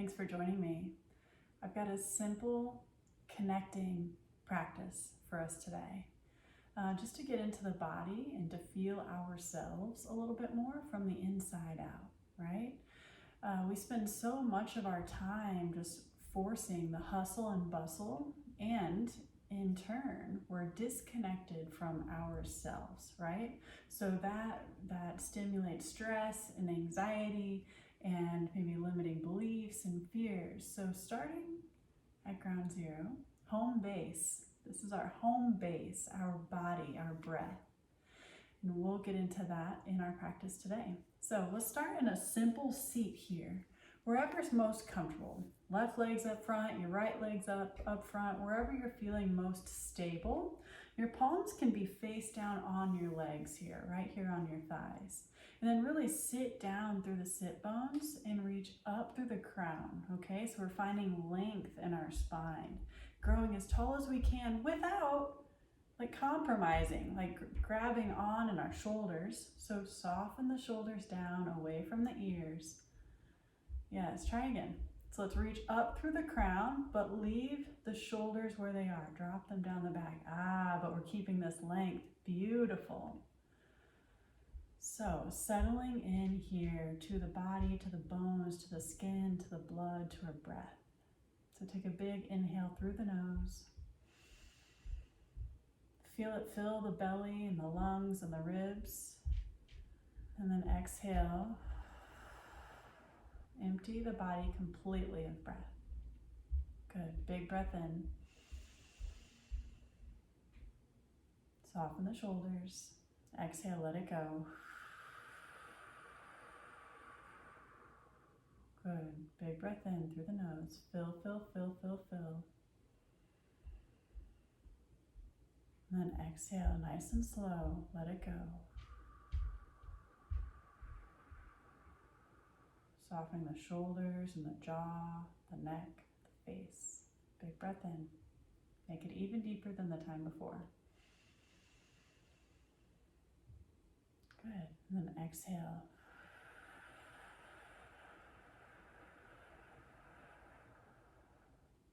Thanks for joining me. I've got a simple connecting practice for us today, just to get into the body and to feel ourselves a little bit more from the inside out, right? We spend so much of our time just forcing the hustle and bustle, and in turn, we're disconnected from ourselves, right? So that stimulates stress and anxiety and maybe limiting beliefs and fears. So starting at ground zero, home base. This is our home base, our body, our breath. And we'll get into that in our practice today. So let's start in a simple seat here, wherever's most comfortable. Left leg's up front, your right leg's up front, wherever you're feeling most stable. Your palms can be face down on your legs here, right here on your thighs. And then really sit down through the sit bones and reach up through the crown, okay? So we're finding length in our spine, growing as tall as we can without compromising, grabbing on in our shoulders. So soften the shoulders down away from the ears. Yes, try again. So let's reach up through the crown, but leave the shoulders where they are. Drop them down the back. But we're keeping this length. Beautiful. So settling in here to the body, to the bones, to the skin, to the blood, to our breath. So take a big inhale through the nose. Feel it fill the belly and the lungs and the ribs. And then exhale. Empty the body completely of breath. Good. Big breath in. Soften the shoulders. Exhale, let it go. Good. Big breath in through the nose. Fill, fill, fill, fill, fill. And then exhale, nice and slow. Let it go. Softening the shoulders and the jaw, the neck, the face. Big breath in. Make it even deeper than the time before. Good. And then exhale.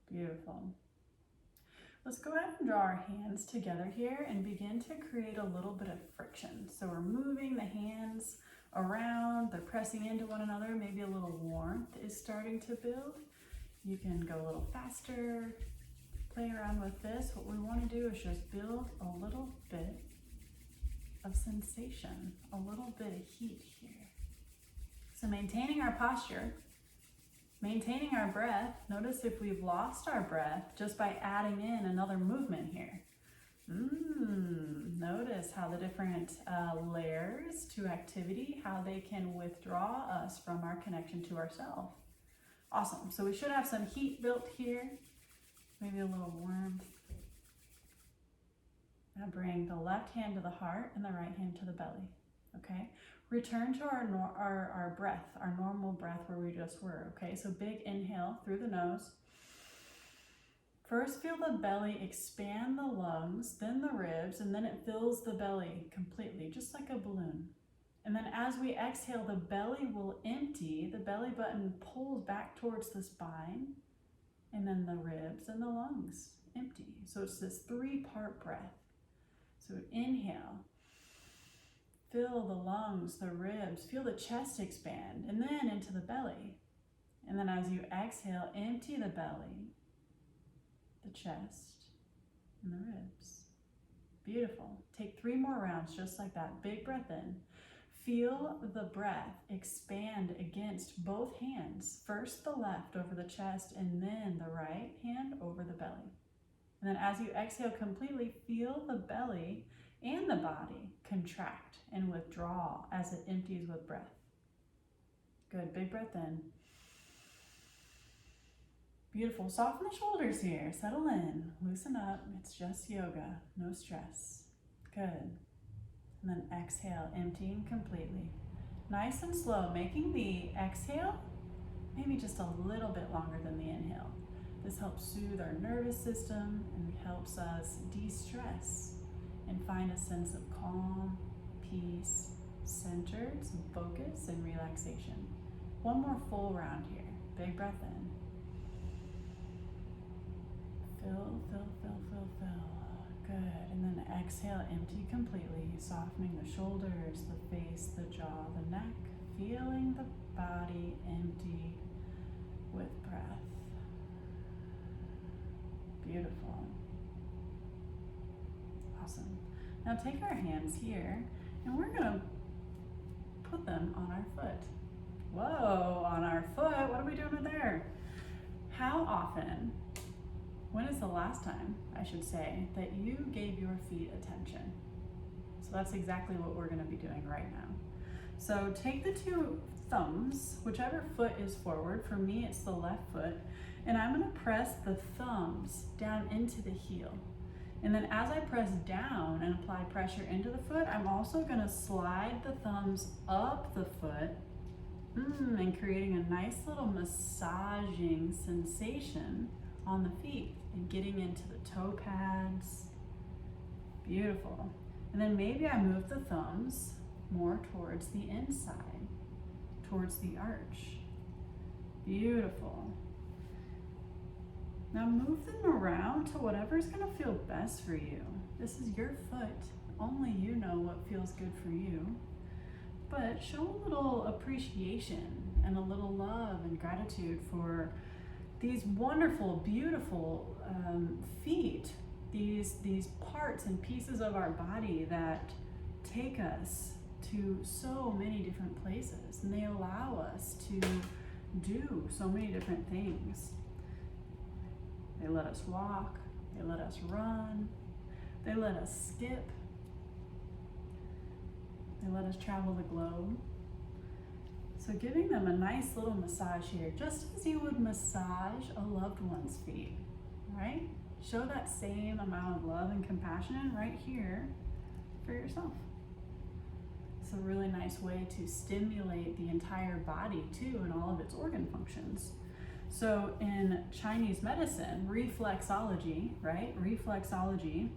Beautiful. Let's go ahead and draw our hands together here and begin to create a little bit of friction. So we're moving the hands around, they're pressing into one another, maybe a little warmth is starting to build. You can go a little faster, play around with this. What we want to do is just build a little bit of sensation, a little bit of heat here. So maintaining our posture, maintaining our breath. Notice if we've lost our breath just by adding in another movement here. Notice how the different layers to activity, how they can withdraw us from our connection to ourselves. Awesome. So we should have some heat built here, maybe a little warmth. Now bring the left hand to the heart and the right hand to the belly. Okay. Return to our breath, our normal breath where we just were. Okay. So big inhale through the nose. First, feel the belly expand the lungs, then the ribs, and then it fills the belly completely, just like a balloon. And then as we exhale, the belly will empty, the belly button pulls back towards the spine, and then the ribs and the lungs empty. So it's this 3-part breath. So inhale, fill the lungs, the ribs, feel the chest expand, and then into the belly. And then as you exhale, empty the belly, the chest, and the ribs. Beautiful. Take 3 more rounds just like that. Big breath in. Feel the breath expand against both hands. First the left over the chest and then the right hand over the belly. And then as you exhale completely, feel the belly and the body contract and withdraw as it empties with breath. Good. Big breath in. Beautiful. Soften the shoulders here. Settle in. Loosen up. It's just yoga. No stress. Good. And then exhale, emptying completely. Nice and slow, making the exhale maybe just a little bit longer than the inhale. This helps soothe our nervous system and helps us de-stress and find a sense of calm, peace, centered, some focus and relaxation. One more full round here. Big breath in. Fill, fill, fill, fill, fill. Good. And then exhale, empty completely, softening the shoulders, the face, the jaw, the neck, feeling the body empty with breath. Beautiful. Awesome. Now take our hands here and we're going to put them on our foot. Whoa, on our foot. What are we doing with there? How often, when is the last time, I should say, that you gave your feet attention? So that's exactly what we're going to be doing right now. So take the two thumbs, whichever foot is forward. For me, it's the left foot. And I'm going to press the thumbs down into the heel. And then as I press down and apply pressure into the foot, I'm also going to slide the thumbs up the foot and creating a nice little massaging sensation on the feet and getting into the toe pads. Beautiful. And then maybe I move the thumbs more towards the inside, towards the arch. Beautiful. Now move them around to whatever's going to feel best for you. This is your foot. Only you know what feels good for you. But show a little appreciation and a little love and gratitude for these wonderful, beautiful feet, these parts and pieces of our body that take us to so many different places, and they allow us to do so many different things. They let us walk, they let us run, they let us skip, they let us travel the globe. So giving them a nice little massage here, just as you would massage a loved one's feet, right? Show that same amount of love and compassion right here for yourself. It's a really nice way to stimulate the entire body too and all of its organ functions. So in Chinese medicine, reflexology, right? Reflexology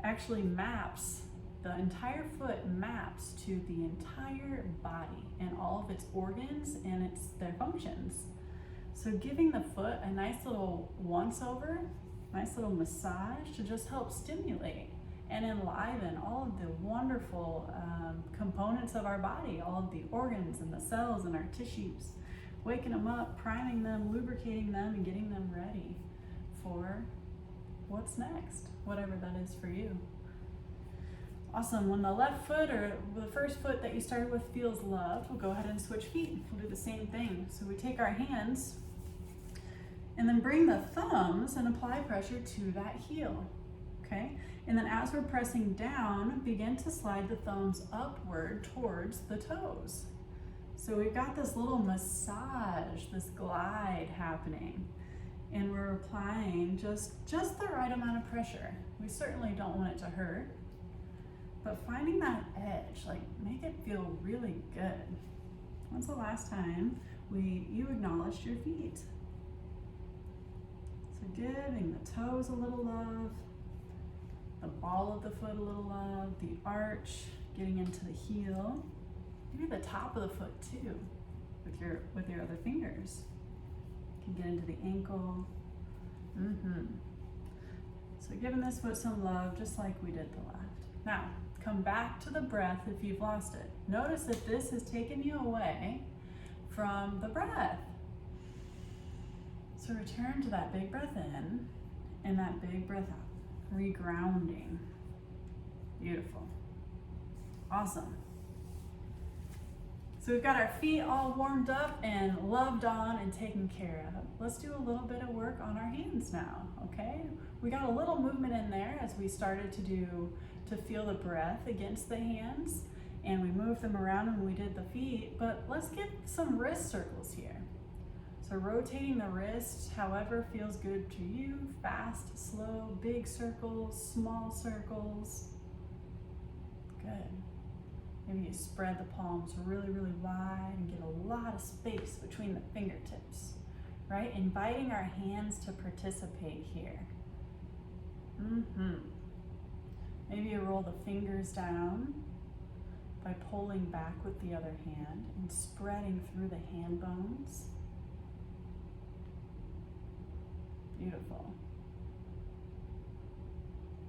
actually maps, the entire foot maps to the entire body and all of its organs and their functions. So giving the foot a nice little once over, nice little massage to just help stimulate and enliven all of the wonderful components of our body, all of the organs and the cells and our tissues, waking them up, priming them, lubricating them, and getting them ready for what's next, whatever that is for you. Awesome. When the left foot or the first foot that you started with feels loved, we'll go ahead and switch feet. We'll do the same thing. So we take our hands and then bring the thumbs and apply pressure to that heel. Okay? And then as we're pressing down, begin to slide the thumbs upward towards the toes. So we've got this little massage, this glide happening, and we're applying just the right amount of pressure. We certainly don't want it to hurt, but finding that edge, like make it feel really good. When's the last time you acknowledged your feet? So giving the toes a little love, the ball of the foot a little love, the arch, getting into the heel, maybe the top of the foot too, with your other fingers. You can get into the ankle. So giving this foot some love, just like we did the left. Now, come back to the breath if you've lost it. Notice that this has taken you away from the breath. So return to that big breath in and that big breath out, regrounding. Beautiful. Awesome. So we've got our feet all warmed up and loved on and taken care of. Let's do a little bit of work on our hands now, okay? We got a little movement in there as we started to feel the breath against the hands, and we moved them around when we did the feet, but let's get some wrist circles here. So rotating the wrist however feels good to you, fast, slow, big circles, small circles. Good. Maybe you spread the palms really, really wide and get a lot of space between the fingertips, right? Inviting our hands to participate here. Maybe you roll the fingers down by pulling back with the other hand and spreading through the hand bones. Beautiful.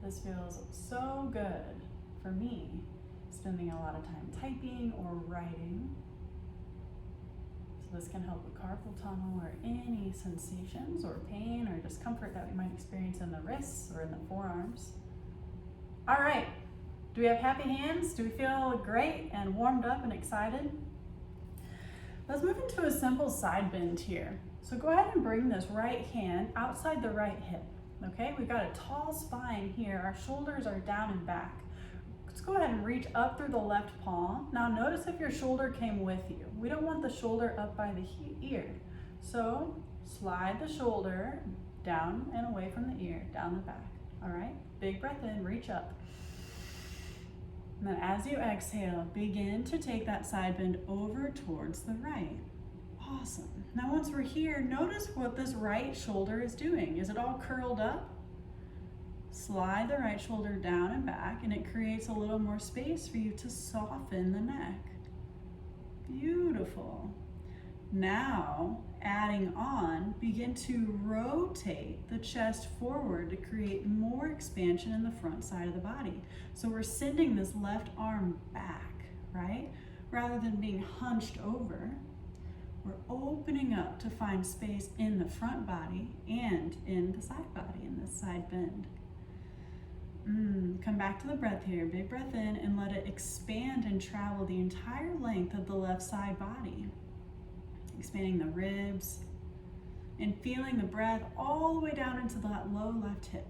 This feels so good for me, spending a lot of time typing or writing. So this can help with carpal tunnel or any sensations or pain or discomfort that we might experience in the wrists or in the forearms. All right, do we have happy hands? Do we feel great and warmed up and excited? Let's move into a simple side bend here. So go ahead and bring this right hand outside the right hip. Okay, we've got a tall spine here. Our shoulders are down and back. Let's go ahead and reach up through the left palm. Now notice if your shoulder came with you. We don't want the shoulder up by the ear. So slide the shoulder down and away from the ear, down the back. All right, big breath in, reach up. And then as you exhale, begin to take that side bend over towards the right. Awesome. Now once we're here, notice what this right shoulder is doing. Is it all curled up? Slide the right shoulder down and back, and it creates a little more space for you to soften the neck. Beautiful. Now, adding on, begin to rotate the chest forward to create more expansion in the front side of the body. So we're sending this left arm back, right? Rather than being hunched over, we're opening up to find space in the front body and in the side body, in this side bend. Come back to the breath here. Big breath in and let it expand and travel the entire length of the left side body. Expanding the ribs and feeling the breath all the way down into that low left hip.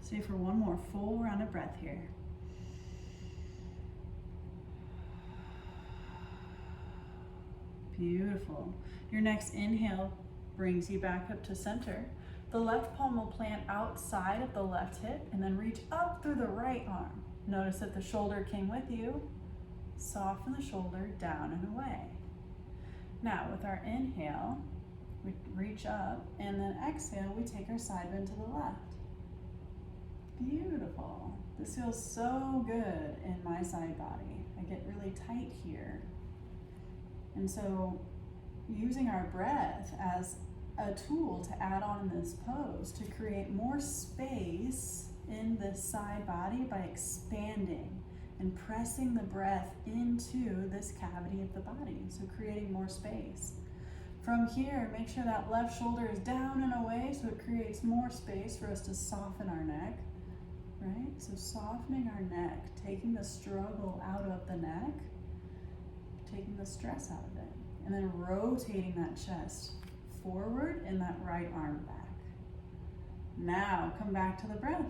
Stay for one more full round of breath here. Beautiful. Your next inhale brings you back up to center. The left palm will plant outside of the left hip and then reach up through the right arm. Notice that the shoulder came with you. Soften the shoulder down and away. Now with our inhale, we reach up, and then exhale, we take our side bend to the left. Beautiful. This feels so good in my side body. I get really tight here. And so using our breath as a tool to add on in this pose to create more space in this side body by expanding and pressing the breath into this cavity of the body, so creating more space. From here, make sure that left shoulder is down and away so it creates more space for us to soften our neck, right? So softening our neck, taking the struggle out of the neck, taking the stress out of it, and then rotating that chest forward and that right arm back. Now come back to the breath.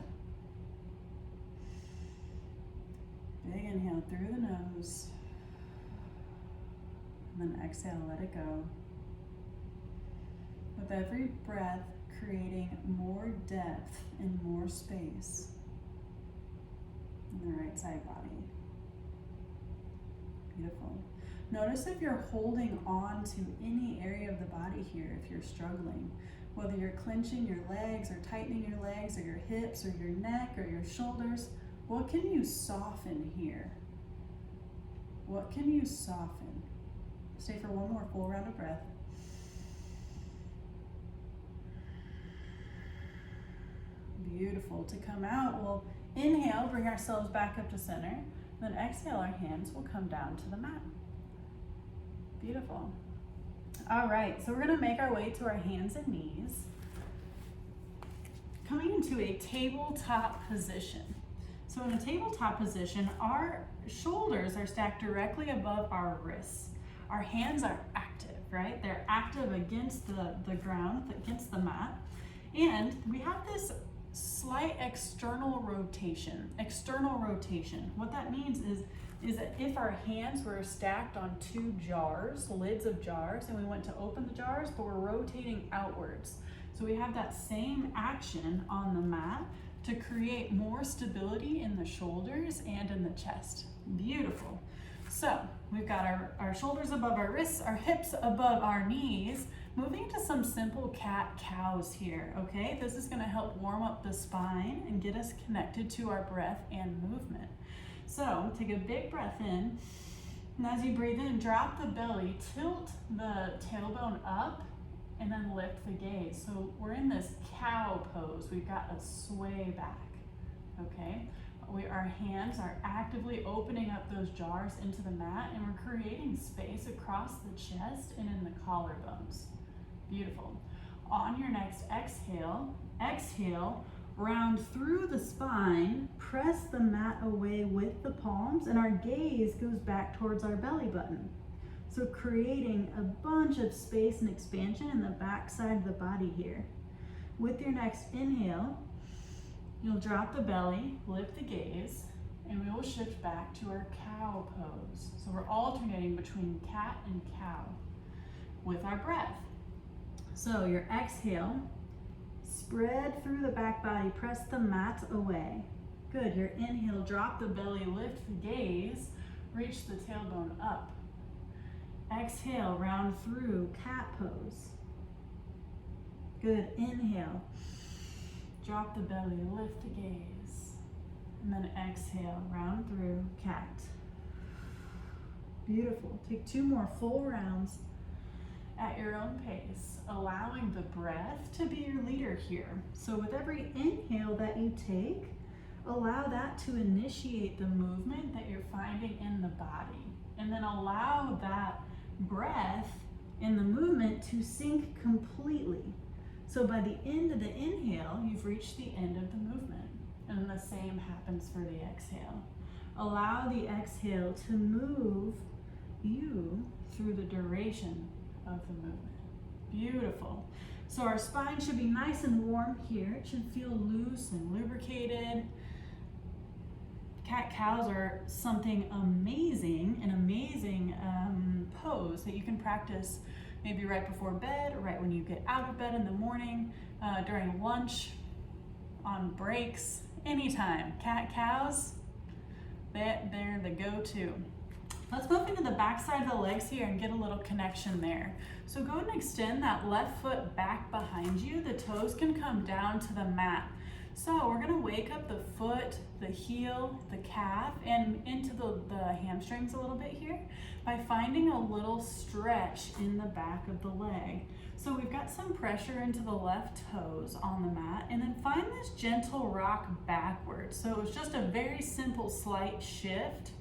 Big inhale through the nose, and then exhale, let it go. With every breath, creating more depth and more space in the right side body. Beautiful. Notice if you're holding on to any area of the body here, if you're struggling, whether you're clenching your legs or tightening your legs or your hips or your neck or your shoulders. What can you soften here? What can you soften? Stay for one more full round of breath. Beautiful. To come out, we'll inhale, bring ourselves back up to center. Then exhale, our hands will come down to the mat. Beautiful. All right, so we're gonna make our way to our hands and knees. Coming into a tabletop position. So in a tabletop position, our shoulders are stacked directly above our wrists. Our hands are active, right? They're active against the ground, against the mat. And we have this slight external rotation. External rotation. What that means is that if our hands were stacked on two jars, lids of jars, and we went to open the jars, but we're rotating outwards. So we have that same action on the mat to create more stability in the shoulders and in the chest. Beautiful. So we've got our shoulders above our wrists, our hips above our knees, moving into some simple cat-cows here, okay? This is gonna help warm up the spine and get us connected to our breath and movement. So take a big breath in And as you breathe in, drop the belly, tilt the tailbone up, and then lift the gaze. So we're in this cow pose. We've got a sway back, okay? Our hands are actively opening up those jars into the mat, and we're creating space across the chest and in the collarbones. Beautiful. On your next exhale, exhale, round through the spine, press the mat away with the palms, and our gaze goes back towards our belly button. So creating a bunch of space and expansion in the back side of the body here. With your next inhale, you'll drop the belly, lift the gaze, and we will shift back to our cow pose. So we're alternating between cat and cow with our breath. So your exhale, spread through the back body, press the mat away. Good, your inhale, drop the belly, lift the gaze, reach the tailbone up. Exhale, round through cat pose. Good, inhale, drop the belly, lift the gaze. And then exhale, round through cat. Beautiful, take 2 more full rounds at your own pace, allowing the breath to be your leader here. So with every inhale that you take, allow that to initiate the movement that you're finding in the body. And then allow that breath and the movement to sink completely. So by the end of the inhale, you've reached the end of the movement. And the same happens for the exhale. Allow the exhale to move you through the duration of the movement. Beautiful. So our spine should be nice and warm here. It should feel loose and lubricated. Cat-cows are something amazing, an amazing pose that you can practice maybe right before bed, or right when you get out of bed in the morning, during lunch, on breaks, anytime. Cat-cows, they're the go-to. Let's move into the back side of the legs here and get a little connection there. So go ahead and extend that left foot back behind you. The toes can come down to the mat. So we're gonna wake up the foot, the heel, the calf, and into the hamstrings a little bit here by finding a little stretch in the back of the leg. So we've got some pressure into the left toes on the mat, and then find this gentle rock backwards. So it's just a very simple slight shift.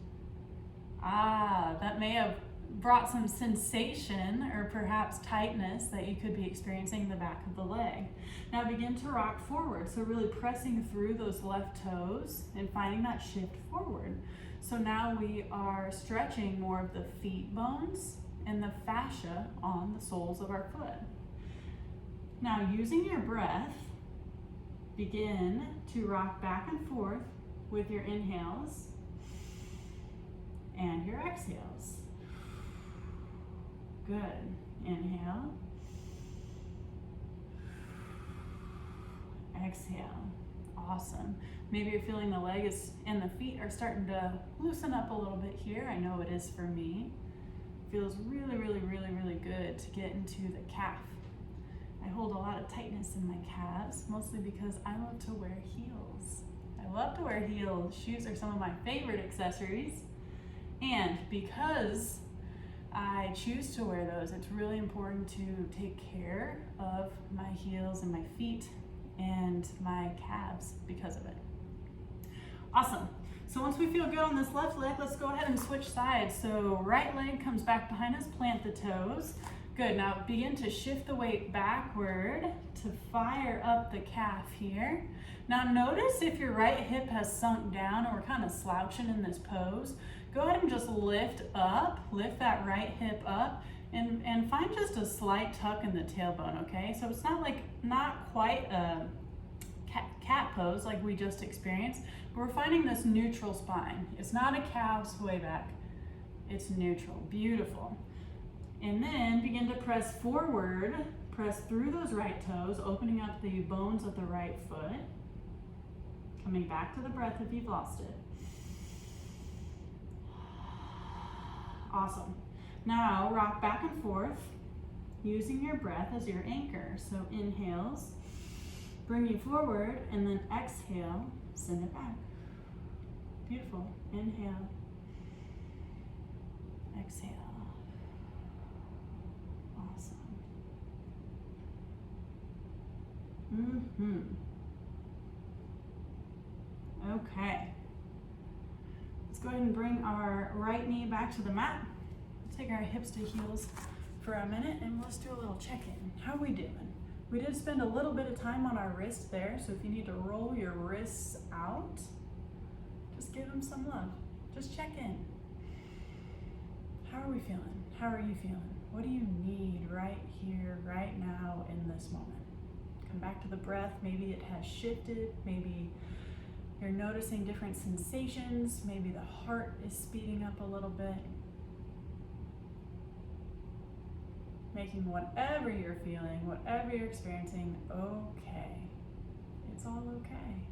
That may have brought some sensation or perhaps tightness that you could be experiencing in the back of the leg. Now begin to rock forward. So really pressing through those left toes and finding that shift forward. So now we are stretching more of the feet bones and the fascia on the soles of our foot. Now using your breath, begin to rock back and forth with your inhales and your exhales. Good. Inhale. Exhale. Awesome. Maybe you're feeling the leg and the feet are starting to loosen up a little bit here. I know it is for me. Feels really, really, really, really good to get into the calf. I hold a lot of tightness in my calves, mostly because I love to wear heels. I love to wear heels. Shoes are some of my favorite accessories. And because I choose to wear those, it's really important to take care of my heels and my feet and my calves because of it. Awesome. So once we feel good on this left leg, let's go ahead and switch sides. So right leg comes back behind us, plant the toes. Good, now begin to shift the weight backward to fire up the calf here. Now notice if your right hip has sunk down or we're kind of slouching in this pose, go ahead and just lift up, lift that right hip up and find just a slight tuck in the tailbone, okay? So it's not quite a cat pose like we just experienced, but we're finding this neutral spine. It's not a cow sway back, it's neutral, beautiful. And then begin to press forward, press through those right toes, opening up the bones of the right foot. Coming back to the breath if you've lost it. Awesome. Now rock back and forth using your breath as your anchor. So inhales, bring you forward, and then exhale, send it back. Beautiful. Inhale. Exhale. Awesome. Okay. Let's go ahead and bring our right knee back to the mat. Take our hips to heels for a minute and let's do a little check-in. How are we doing? We did spend a little bit of time on our wrists there, so if you need to roll your wrists out, just give them some love. Just check in. How are we feeling? How are you feeling? What do you need right here, right now, in this moment? Come back to the breath. Maybe it has shifted. Maybe you're noticing different sensations. Maybe the heart is speeding up a little bit. Making whatever you're feeling, whatever you're experiencing, okay. It's all okay.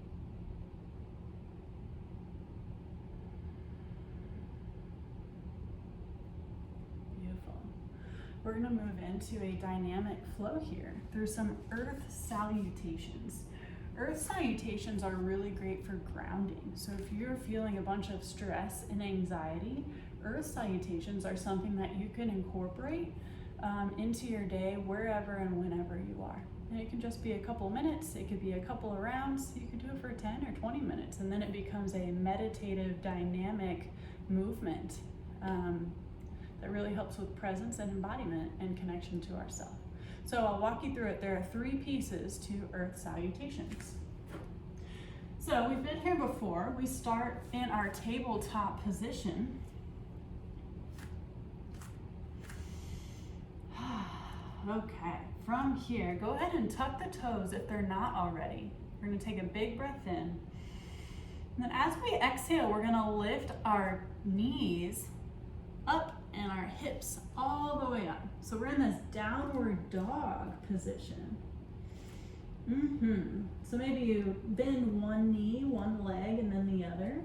Beautiful. We're going to move into a dynamic flow here through some earth salutations. Earth salutations are really great for grounding. So if you're feeling a bunch of stress and anxiety, earth salutations are something that you can incorporate into your day wherever and whenever you are. And it can just be a couple minutes, it could be a couple of rounds, you could do it for 10 or 20 minutes, and then it becomes a meditative, dynamic movement that really helps with presence and embodiment and connection to ourself. So I'll walk you through it. There are 3 pieces to earth salutations. So we've been here before. We start in our tabletop position. Okay, from here, go ahead and tuck the toes if they're not already. We're gonna take a big breath in. And then as we exhale, we're gonna lift our knees up and our hips all the way up. So we're in this downward dog position. So maybe you bend one knee, one leg, and then the other.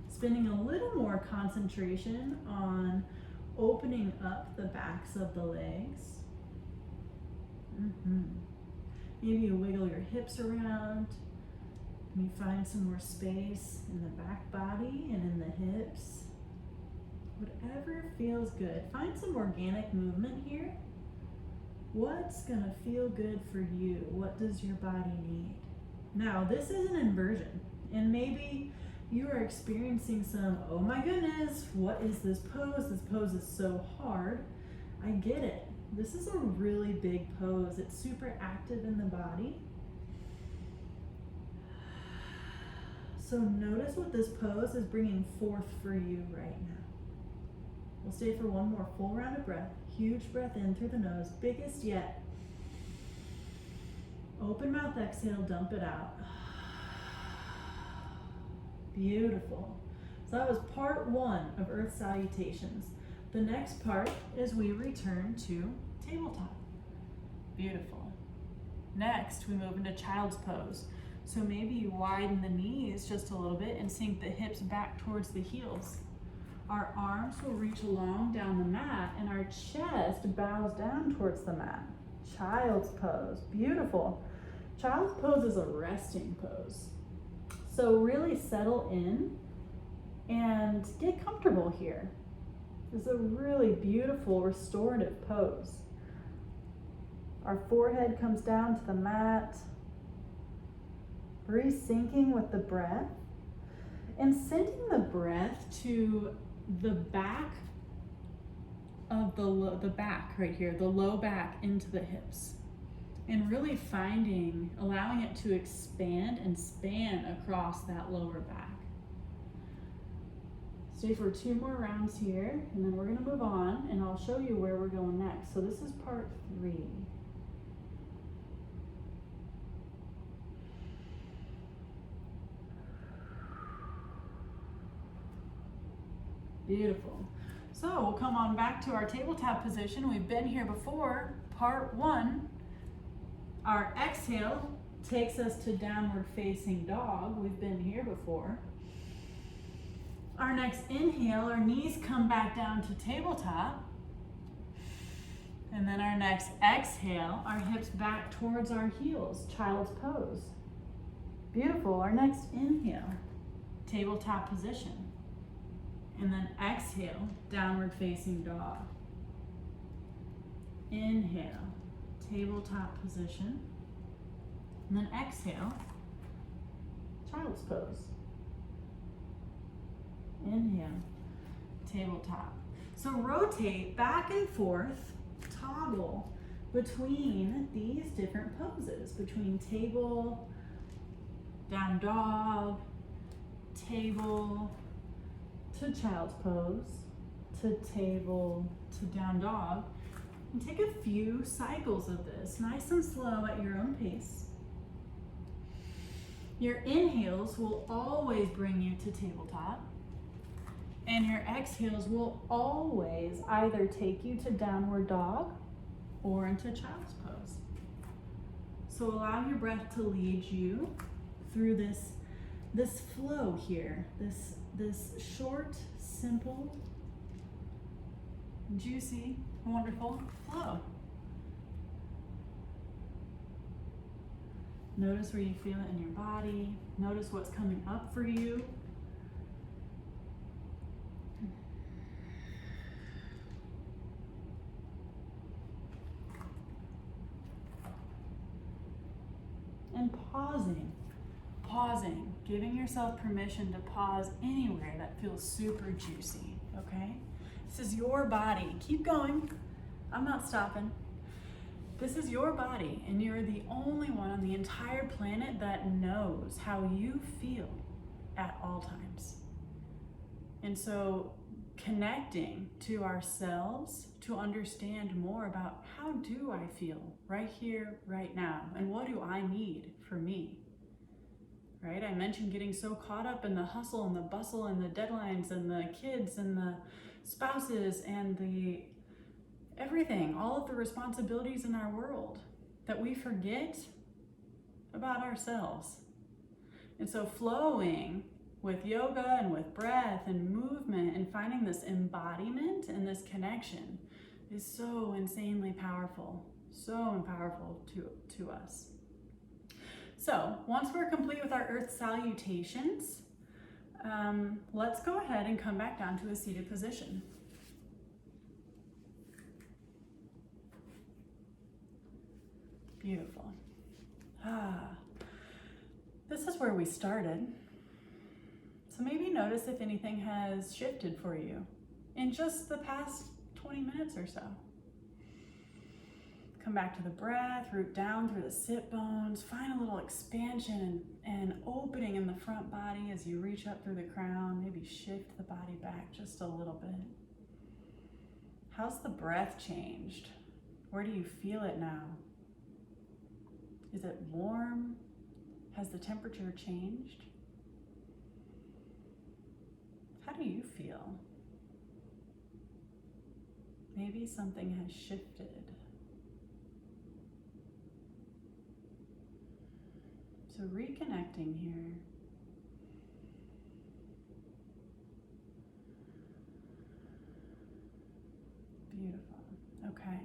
Spending a little more concentration on opening up the backs of the legs. Maybe you wiggle your hips around. You find some more space in the back body and in the hips. Whatever feels good. Find some organic movement here. What's gonna feel good for you? What does your body need? Now, this is an inversion, and maybe you are experiencing some, oh my goodness, what is this pose? This pose is so hard. I get it. This is a really big pose. It's super active in the body. So notice what this pose is bringing forth for you right now. We'll stay for one more full round of breath. Huge breath in through the nose, biggest yet. Open mouth exhale, dump it out. Beautiful. So that was part 1 of earth salutations. The next part is we return to tabletop. Beautiful. Next, we move into child's pose. So maybe you widen the knees just a little bit and sink the hips back towards the heels. Our arms will reach along down the mat and our chest bows down towards the mat. Child's pose. Beautiful. Child's pose is a resting pose. So really settle in and get comfortable here. It's a really beautiful restorative pose. Our forehead comes down to the mat, resyncing with the breath, and sending the breath to the back of the back right here, the low back into the hips, and really finding, allowing it to expand and span across that lower back. Stay for 2 more rounds here, and then we're going to move on, and I'll show you where we're going next. So this is part 3. Beautiful. So we'll come on back to our tabletop position. We've been here before. Part 1, our exhale takes us to downward facing dog. We've been here before. Our next inhale, our knees come back down to tabletop. And then our next exhale, our hips back towards our heels, child's pose. Beautiful. Our next inhale, tabletop position. And then exhale, downward facing dog. Inhale, tabletop position. And then exhale, child's pose. Inhale, tabletop. So rotate back and forth, toggle between these different poses, between table, down dog, table, to child's pose, to table, to down dog. And take a few cycles of this, nice and slow at your own pace. Your inhales will always bring you to tabletop, and your exhales will always either take you to downward dog or into child's pose. So allow your breath to lead you through this flow here, this short, simple, juicy, wonderful flow. Notice where you feel it in your body. Notice what's coming up for you. And pausing, giving yourself permission to pause anywhere that feels super juicy, okay? This is your body. Keep going. I'm not stopping. This is your body, and you're the only one on the entire planet that knows how you feel at all times. And so connecting to ourselves to understand more about how do I feel right here, right now, and what do I need for me, right? I mentioned getting so caught up in the hustle and the bustle and the deadlines and the kids and the spouses and the everything, all of the responsibilities in our world, that we forget about ourselves. And so flowing with yoga and with breath and movement and finding this embodiment and this connection is so insanely powerful, so powerful to us. So once we're complete with our earth salutations, let's go ahead and come back down to a seated position. Beautiful. This is where we started. So maybe notice if anything has shifted for you in just the past 20 minutes or so. Come back to the breath, root down through the sit bones, find a little expansion and opening in the front body as you reach up through the crown. Maybe shift the body back just a little bit. How's the breath changed? Where do you feel it now? Is it warm? Has the temperature changed? How do you feel? Maybe something has shifted. So reconnecting here. Beautiful. Okay.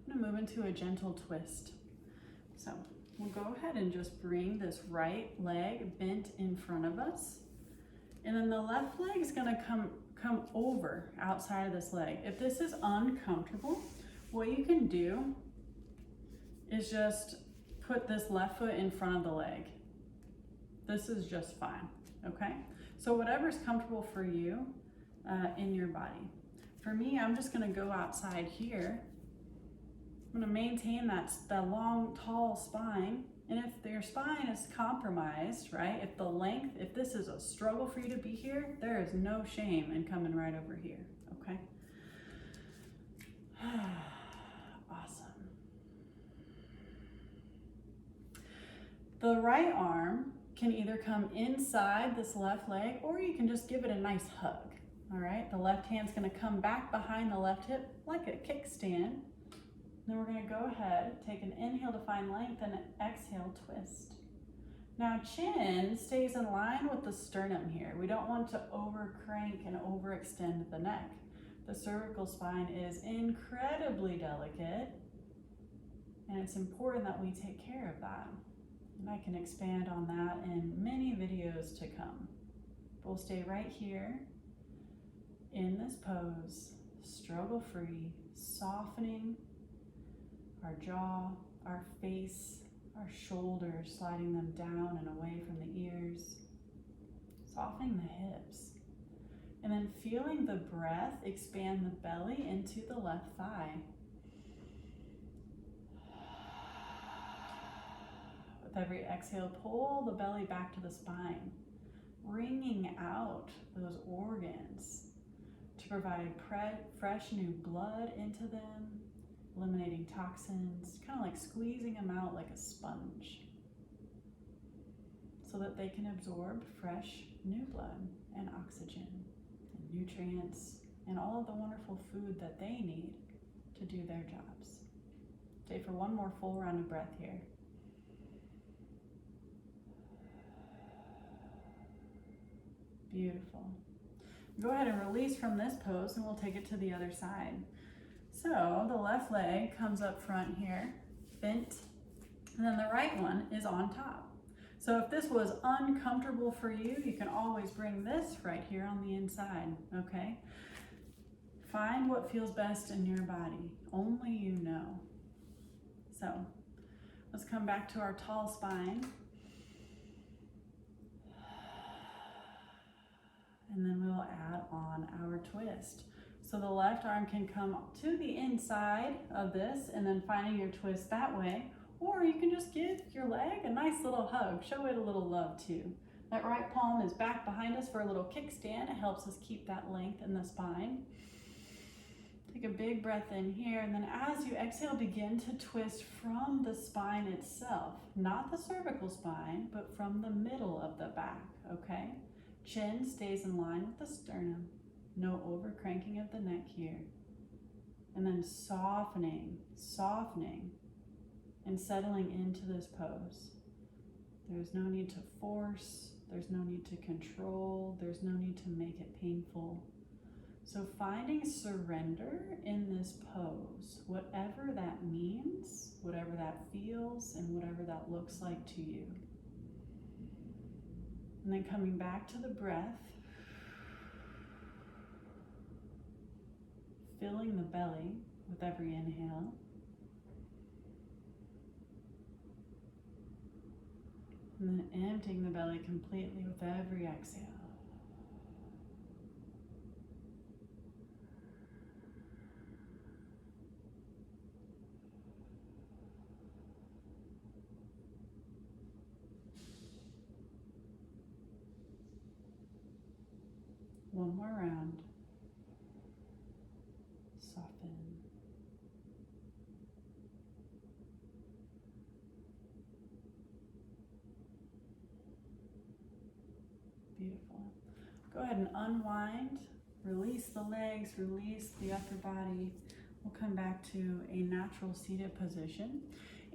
I'm going to move into a gentle twist. So we'll go ahead and just bring this right leg bent in front of us. And then the left leg is going to come over outside of this leg. If this is uncomfortable, what you can do is just put this left foot in front of the leg. This is just fine, okay? So whatever's comfortable for you in your body. For me, I'm just gonna go outside here. I'm gonna maintain that long, tall spine. And if your spine is compromised, right? If this is a struggle for you to be here, there is no shame in coming right over here, okay? Awesome. The right arm can either come inside this left leg, or you can just give it a nice hug, all right? The left hand's gonna come back behind the left hip like a kickstand. Then we're gonna go ahead, take an inhale to find length and an exhale, twist. Now chin stays in line with the sternum here. We don't want to over crank and overextend the neck. The cervical spine is incredibly delicate, and it's important that we take care of that. And I can expand on that in many videos to come. We'll stay right here in this pose, struggle-free, softening our jaw, our face, our shoulders, sliding them down and away from the ears, softening the hips, and then feeling the breath expand the belly into the left thigh. With every exhale, pull the belly back to the spine, wringing out those organs to provide fresh new blood into them, eliminating toxins, kind of like squeezing them out like a sponge so that they can absorb fresh new blood and oxygen and nutrients and all of the wonderful food that they need to do their jobs. Stay for one more full round of breath here. Beautiful. Go ahead and release from this pose and we'll take it to the other side. So the left leg comes up front here, bent, and then the right one is on top. So if this was uncomfortable for you, you can always bring this right here on the inside, okay? Find what feels best in your body. Only you know. So let's come back to our tall spine. And then we'll add on our twist. So the left arm can come to the inside of this and then finding your twist that way, or you can just give your leg a nice little hug. Show it a little love too. That right palm is back behind us for a little kickstand. It helps us keep that length in the spine. Take a big breath in here, and then as you exhale, begin to twist from the spine itself, not the cervical spine, but from the middle of the back, okay? Chin stays in line with the sternum. No over cranking of the neck here. And then softening, and settling into this pose. There's no need to force. There's no need to control. There's no need to make it painful. So finding surrender in this pose, whatever that means, whatever that feels, and whatever that looks like to you. And then coming back to the breath, filling the belly with every inhale. And then emptying the belly completely with every exhale. One more round. Soften. Beautiful. Go ahead and unwind. Release the legs, release the upper body. We'll come back to a natural seated position.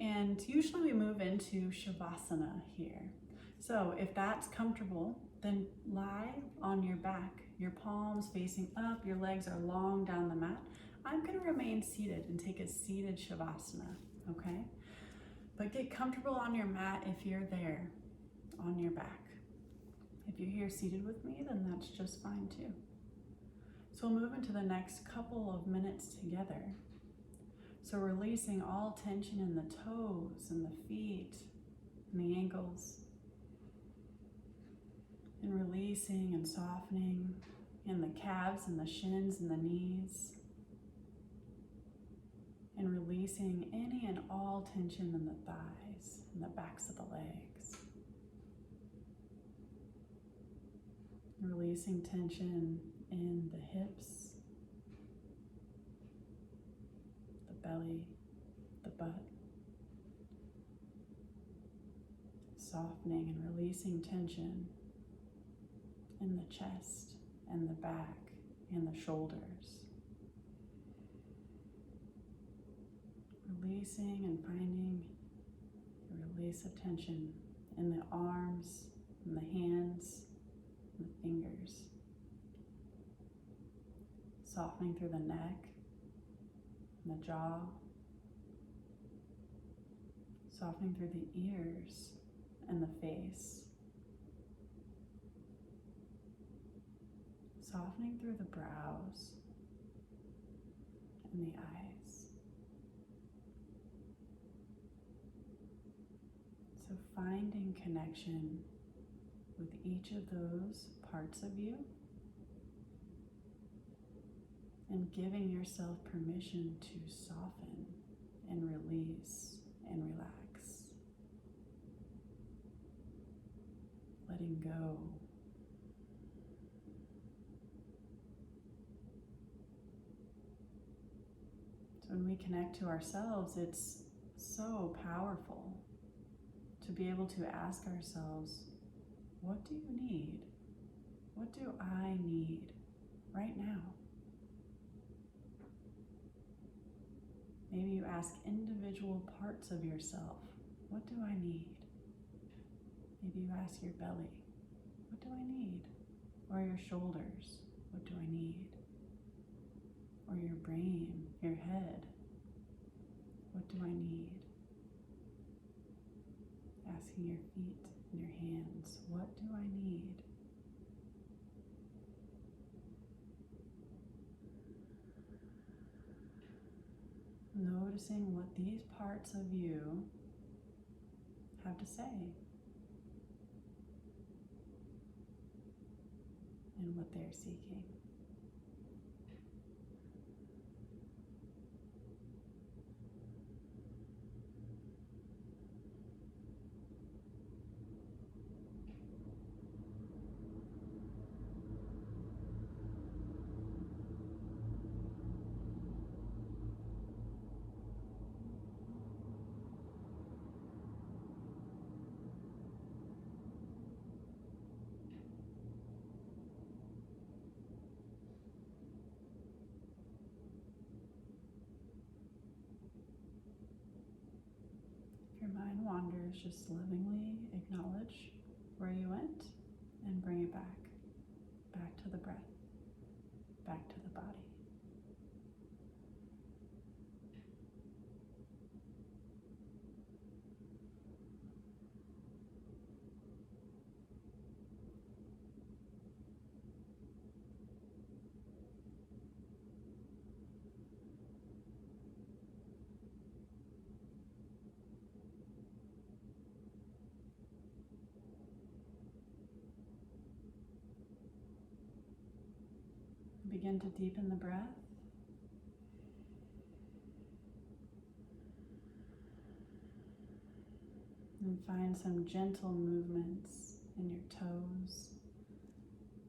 And usually we move into Shavasana here. So if that's comfortable, then lie on your back, your palms facing up, your legs are long down the mat. I'm going to remain seated and take a seated Shavasana, okay? But get comfortable on your mat if you're there, on your back. If you're here seated with me, then that's just fine too. So we'll move into the next couple of minutes together. So releasing all tension in the toes and the feet and the ankles. And releasing and softening in the calves and the shins and the knees. And releasing any and all tension in the thighs and the backs of the legs. Releasing tension in the hips, the belly, the butt. Softening and releasing tension in the chest and the back and the shoulders. Releasing and finding the release of tension in the arms and the hands and the fingers. Softening through the neck and the jaw. Softening through the ears and the face. softening through the brows and the eyes. So finding connection with each of those parts of you and giving yourself permission to soften and release and relax. Letting go. So when we connect to ourselves, it's so powerful to be able to ask ourselves, what do you need? What do I need right now? Maybe you ask individual parts of yourself, what do I need? Maybe you ask your belly, what do I need? Or your shoulders, what do I need? Or your brain, your head, what do I need? Asking your feet and your hands, what do I need? Noticing what these parts of you have to say and what they're seeking. If your mind wanders, just lovingly acknowledge where you went and bring it back. Back to the breath, back to the body. Begin to deepen the breath. And find some gentle movements in your toes,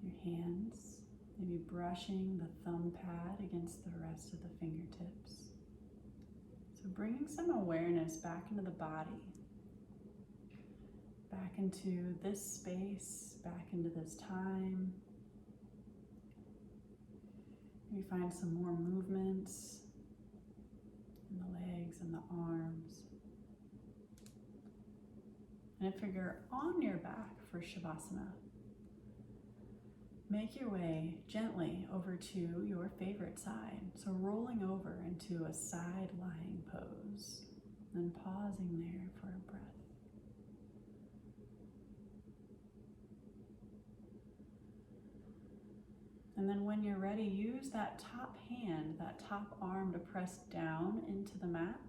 your hands, maybe brushing the thumb pad against the rest of the fingertips. So bringing some awareness back into the body, back into this space, back into this time. Maybe find some more movements in the legs and the arms. And if you're on your back for Shavasana, make your way gently over to your favorite side. So rolling over into a side lying pose, and pausing there for a breath. And then when you're ready, use that top hand, that top arm to press down into the mat,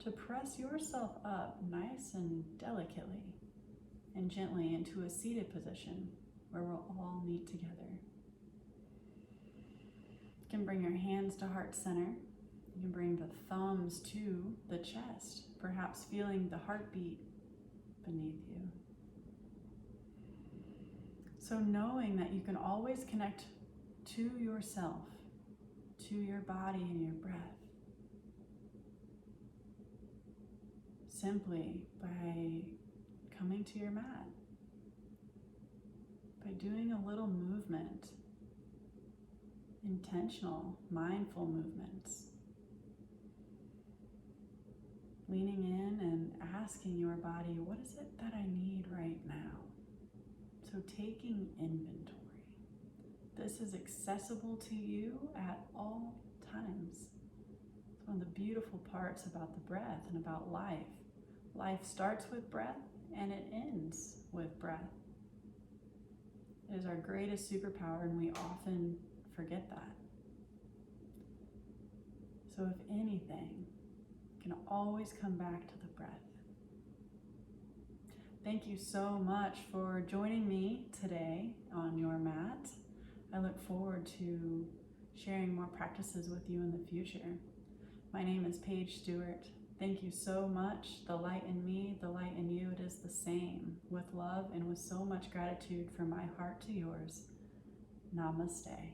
to press yourself up nice and delicately and gently into a seated position where we'll all meet together. You can bring your hands to heart center. You can bring the thumbs to the chest, perhaps feeling the heartbeat beneath you. So knowing that you can always connect to yourself, to your body and your breath, simply by coming to your mat, by doing a little movement, intentional, mindful movements, leaning in and asking your body, what is it that I need right now? So taking inventory. This is accessible to you at all times. It's one of the beautiful parts about the breath and about life. Life starts with breath and it ends with breath. It is our greatest superpower, and we often forget that. So if anything, you can always come back to the breath. Thank you so much for joining me today on your mat. I look forward to sharing more practices with you in the future. My name is Paige Stuart. Thank you so much. The light in me, the light in you, it is the same. With love and with so much gratitude from my heart to yours. Namaste.